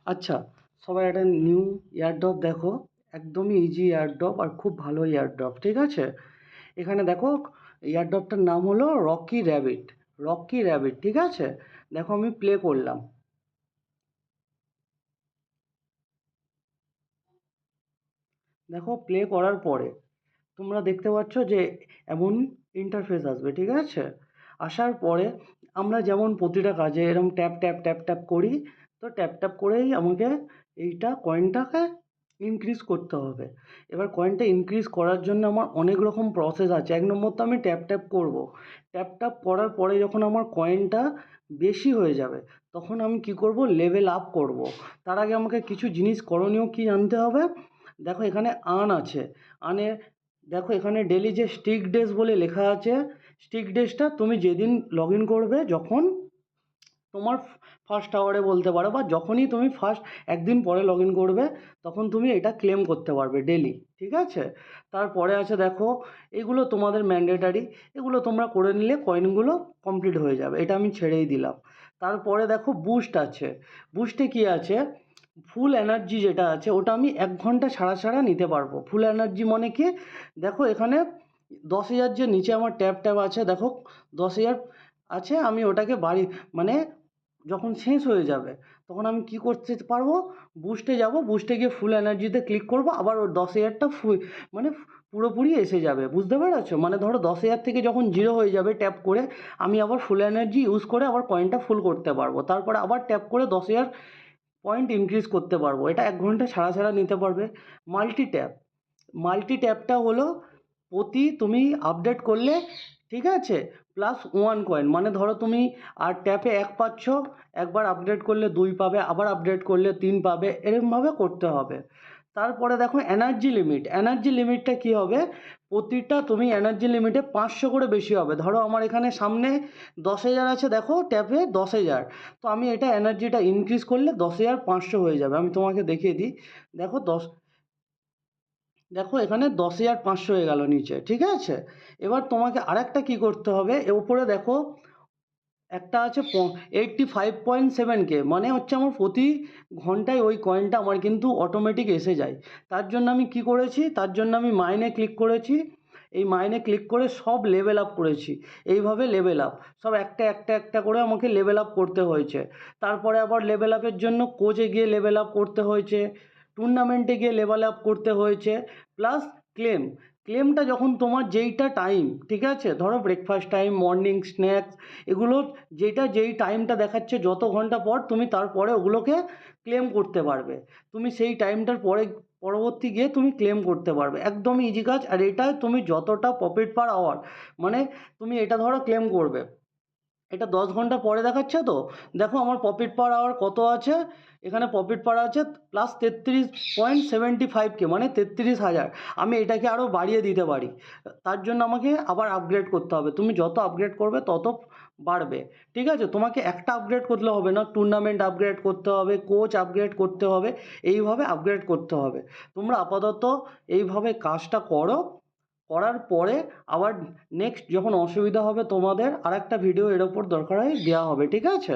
আচ্ছা, সবাই একটা নিউ এয়ারড্রপ দেখো। একদমই ইজি এয়ারড্রপ আর খুব ভালো এয়ারড্রপ, ঠিক আছে? এখানে দেখো, এয়ারড্রপটার নাম হলো রকি র্যাবিট। রকি র্যাবিট, ঠিক আছে? দেখো আমি প্লে করলাম। দেখো প্লে করার পরে তোমরা দেখতে পাচ্ছ যে এমন ইন্টারফেস আসবে, ঠিক আছে? আসার পরে আমরা যেমন প্রতিটা কাজে এরকম ট্যাপ ট্যাপ ট্যাপ ট্যাপ করি, তো ট্যাপ ট্যাপ করেই আমাকে এইটা কয়েনটাকে ইনক্রিজ করতে হবে। এবার কয়েনটা ইনক্রিজ করার জন্য আমার অনেক রকম প্রসেস আছে। এক নম্বর তো আমি ট্যাপ ট্যাপ করব। ট্যাপ ট্যাপ করার পরে যখন আমার কয়েনটা বেশি হয়ে যাবে, তখন আমি কি করব, লেভেল আপ করব। তার আগে আমাকে কিছু জিনিস করণীয় কি জানতে হবে। দেখো এখানে আর্ন আছে। আর্নে দেখো এখানে ডেলি যে স্টিক ডেজ বলে লেখা আছে, স্টিক ডেজটা তুমি যেদিন লগ ইন করবে, যখন তোমার ফার্স্ট আওয়ারে বলতে পারো, বা যখনই তুমি ফার্স্ট একদিন পরে লগ ইন করবে, তখন তুমি এটা ক্লেম করতে পারবে ডেলি, ঠিক আছে? তারপরে আছে দেখো, এগুলো তোমাদের ম্যান্ডেটারি, এগুলো তোমরা করে নিলে কয়েনগুলো কমপ্লিট হয়ে যাবে, এটা আমি ছেড়েই দিলাম। তারপরে দেখো বুস্ট আছে। বুস্টে কি আছে, ফুল এনার্জি যেটা আছে ওটা আমি 1 ঘন্টা ছাড়া ছাড়া নিতে পারবো। ফুল এনার্জি মানে কি, দেখো এখানে 10,000 যে নিচে আমার ট্যাব ট্যাব আছে, দেখো 10,000 আছে। আমি ওটাকে বাড়ি, মানে যখন শেষ হয়ে যাবে তখন আমি কি করতে পারবো, বুস্টে যাব, বুস্টে গিয়ে ফুল এনার্জিতে ক্লিক করব, আবার ওর 10,000টা মানে পুরোপুরি এসে যাবে। বুঝতে পেরেছো? মানে ধরো 10,000 থেকে যখন জিরো হয়ে যাবে ট্যাপ করে, আমি আবার ফুল এনার্জি ইউজ করে আবার কয়েনটা ফুল করতে পারবো। তারপরে আবার ট্যাপ করে 10,000 পয়েন্ট ইনক্রিজ করতে পারবো। এটা 1 ঘন্টা ছাড়া ছাড়া নিতে পারবে। মাল্টি ট্যাপ, মাল্টি ট্যাপটা হলো প্রতি তুমি আপডেট করলে, ঠিক আছে, +1 কয়েন। মানে ধরো তুমি আর ট্যাপে 1 পাচ্ছ, একবার আপডেট করলে 2 পাবে, আবার আপডেট করলে 3 পাবে, এরকমভাবে করতে হবে। তারপরে দেখো এনার্জি লিমিট। এনার্জি লিমিটটা কি হবে, প্রতিটা তুমি এনার্জি লিমিটে 500 করে বেশি হবে। ধরো আমার এখানে সামনে 10,000 আছে, দেখো ট্যাপে 10,000, তো আমি এটা এনার্জিটা ইনক্রিজ করলে 10,500 হয়ে যাবে। আমি তোমাকে দেখিয়ে দিই। দেখো দেখো এখানে 10,500 হয়ে গেল নিচে, ঠিক আছে? এবার তোমাকে আরেকটা কি করতে হবে, এ উপরে দেখো একটা আছে 85.7K, মানে হচ্ছে আমার প্রতি ঘন্টায় ওই কয়েনটা আমার কিন্তু অটোমেটিক এসে যায়। তার জন্য আমি কি করেছি, তার জন্য আমি মাইনে ক্লিক করেছি। এই মাইনে ক্লিক করে সব লেভেল আপ করেছি। এইভাবে লেভেল আপ সব একটা একটা একটা করে আমাকে লেভেল আপ করতে হয়েছে। তারপরে আবার লেভেল আপের জন্য কোচে গিয়ে লেভেল আপ করতে হয়েছে, টুর্নামেন্টে গিয়ে লেভেল আপ করতে হয়েছে, প্লাস ক্লেম। ক্লেমটা যখন তোমার যেইটা টাইম, ঠিক আছে, ধরো ব্রেকফাস্ট টাইম, মর্নিং স্ন্যাক্স, এগুলো যেটা যেই টাইমটা দেখাচ্ছে যত ঘন্টা পর, তুমি তারপরে ওগুলোকে ক্লেম করতে পারবে। তুমি সেই টাইমটার পরে পরবর্তী গিয়ে তুমি ক্লেম করতে পারবে। একদমই ইজি কাজ। আর এটায় তুমি যতটা প্রফিট পার আওয়ার, মানে তুমি এটা ধরো ক্লেম করবে, এটা 10 ঘন্টা পরে দেখাচ্ছে, তো দেখো আমার প্রফিট পার আওয়ার কত আছে। এখানে প্রফিট পার আছে +33.75K, মানে 33,000। আমি এটাকে আরও বাড়িয়ে দিতে পারি। তার জন্য আমাকে আবার আপগ্রেড করতে হবে। তুমি যত আপগ্রেড করবে তত বাড়বে, ঠিক আছে? তোমাকে একটা আপগ্রেড করলে হবে না, টুর্নামেন্ট আপগ্রেড করতে হবে, কোচ আপগ্রেড করতে হবে, এইভাবে আপগ্রেড করতে হবে। তোমরা আপাতত এইভাবে কাজটা করো। করার পরে আবার নেক্সট যখন অসুবিধা হবে তোমাদের, আরেকটা ভিডিও এর ওপর দরকার হয় দেওয়া হবে, ঠিক আছে?